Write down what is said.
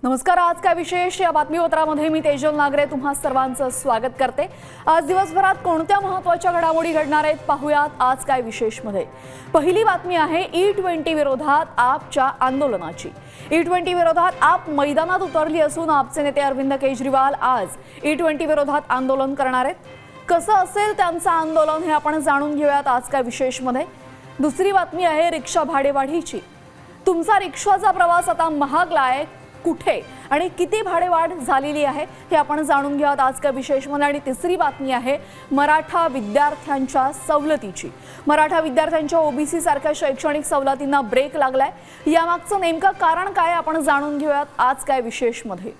नमस्कार। आज काय विशेष या बातमीपत्रामध्ये मी तेजल नागरे तुम्हा सर्वांचं स्वागत करते। आज दिवसभरात कोणत्या महत्त्वाच्या घडामोडी घडणार आहेत पाहूयात आज काय विशेष मध्ये। पहिली बातमी आहे E20 विरोधात आपच्या आंदोलनाची। E20 विरोधात आप मैदानात उतरली असून आपचे नेते अरविंद केजरीवाल आज E20 विरोधात आंदोलन करणार आहेत। कसं असेल त्यांचं आंदोलन हे आपण जाणून घेऊयात आज काय विशेष मध्ये। दुसरी बातमी आहे रिक्षा भाडेवाढीची। तुमचा रिक्षाचा प्रवास आता महागलाय, कुठे आणि किती भाडेवाढ झालेली आहे हे आपण जाणून घेऊयात आज काय विशेष मध्ये। आणि तिसरी बातमी आहे मराठा विद्यार्थ्यांच्या सवलतीची। मराठा विद्यार्थ्यांच्या ओबीसी सारख्या शैक्षणिक सवलतींना ब्रेक लागलाय, यामागचं नेमकं कारण काय आपण जाणून घेऊयात आज काय विशेष मध्ये।